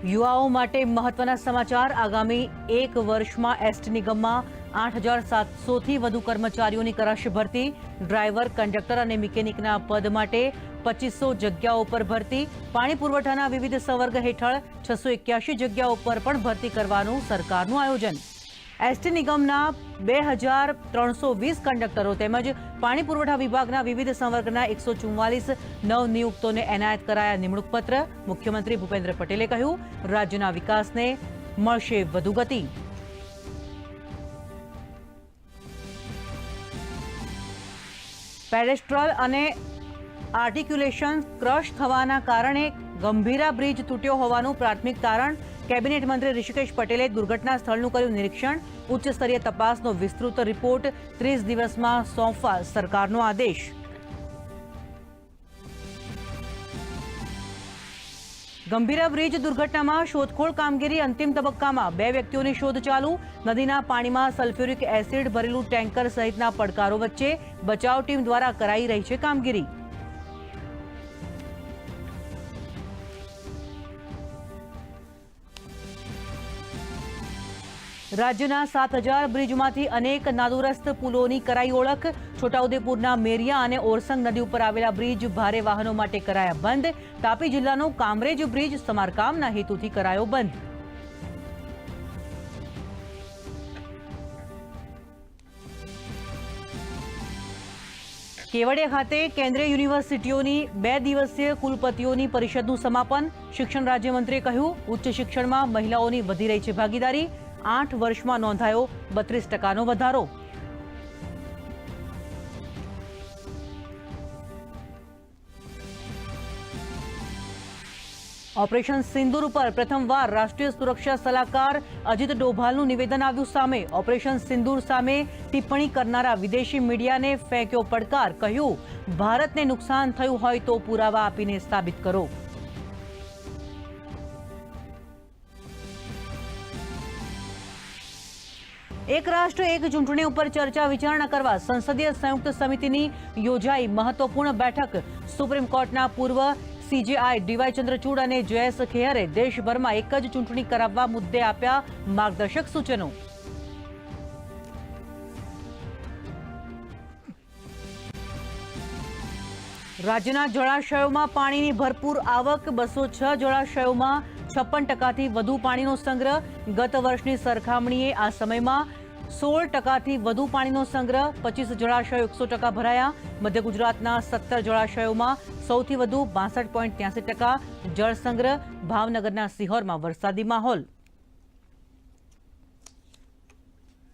યુવાઓ માટે મહત્વના સમાચાર। આગામી એક વર્ષમાં એસટી નિગમમાં 8,700થી વધુ કર્મચારીઓની કરાશે ભરતી। ડ્રાઈવર, કંડક્ટર અને મિકેનિકના પદ માટે 2500 જગ્યાઓ પર ભરતી। પાણી પુરવઠાના વિવિધ સંવર્ગ હેઠળ 681 જગ્યાઓ પર પણ ભરતી કરવાનું સરકારનું આયોજન। એસટી નિગમના 2,320 કંડક્ટરો તેમજ પાણી પુરવઠા વિભાગના વિવિધ સંવર્ગના 144 નવનિયુક્તોને એનાયત કરાયા નિમણૂક પત્ર। મુખ્યમંત્રી ભૂપેન્દ્ર પટેલે કહ્યું, રાજ્યના વિકાસને મળશે વધુ ગતિ। પેડેસ્ટ્રલ અને આર્ટિક્યુલેશન ક્રશ થવાના કારણે ગંભીરા બ્રિજ તૂટ્યો હોવાનું પ્રાથમિક તારણ। કેબિનેટ મંત્રી ઋષિકેશ પટેલે દુર્ઘટના સ્થળનું કર્યું નિરીક્ષણ। ઉચ્ચ સ્તરીય તપાસનો વિસ્તૃત રિપોર્ટ 30 દિવસમાં સોંપવા સરકારનો આદેશ। ગંભીરા બ્રિજ દુર્ઘટનામાં શોધખોળ કામગીરી અંતિમ તબક્કામાં। 2 વ્યક્તિઓની શોધ ચાલુ। નદીના પાણીમાં સલ્ફ્યુરિક એસિડ ભરેલું ટેન્કર સહિતના પડકારો વચ્ચે બચાવ ટીમ દ્વારા કરાઈ રહી છે કામગીરી। રાજ્યના 7,000 બ્રિજમાંથી અનેક નાદુરસ્ત પુલોની કરાઈ ઓળખ। છોટાઉદેપુરના મેરિયા અને ઓરસંગ નદી ઉપર આવેલા બ્રિજ ભારે વાહનો માટે કરાયા બંધ। તાપી જિલ્લાનો કામરેજ બ્રિજ સમારકામના હેતુથી કરાયો બંધ। કેવડિયા ખાતે કેન્દ્રીય યુનિવર્સિટીઓની 2 દિવસીય કુલપતિઓની પરિષદનું સમાપન। શિક્ષણ રાજ્યમંત્રીએ કહ્યું, ઉચ્ચ શિક્ષણમાં મહિલાઓની વધી રહી છે ભાગીદારી। 8 વર્ષમાં નોંધાયો 32% વધારો। ઓપરેશન સિંદૂર ઉપર પ્રથમવાર રાષ્ટ્રીય સુરક્ષા સલાહકાર અજીત ડોભાલનું નિવેદન આવ્યું સામે। ઓપરેશન સિંદૂર સામે ટિપ્પણી કરનારા વિદેશી મીડિયાને ફેંક્યો પડકાર। કહ્યું, ભારતને નુકસાન થયું હોય તો પુરાવા આપીને સાબિત કરો। એક રાષ્ટ્ર એક ચૂંટણી ઉપર ચર્ચા વિચારણા કરવા સંસદીય સંયુક્ત સમિતિની યોજાઈ મહત્વપૂર્ણ બેઠક। સુપ્રીમ કોર્ટના પૂર્વ સીજેઆઈ ડીવાય ચંદ્રચૂડ અને જયેશ ખેહરે દેશભરમાં એક જ ચૂંટણી કરાવવા મુદ્દે આપ્યા માર્ગદર્શક સૂચનો। રાજ્યના જળાશયોમાં પાણીની ભરપૂર આવક। 206 જળાશયોમાં 56%થી વધુ પાણીનો સંગ્રહ। ગત વર્ષની સરખામણીએ આ સમયમાં 16%થી વધુ પાણીનો સંગ્રહ। 25 જળાશયો 100% ભરાયા। મધ્ય ગુજરાતના 17 જળાશયોમાં સૌથી વધુ 62.83% જળ સંગ્રહ। ભાવનગરના સિહોરમાં વરસાદી માહોલ।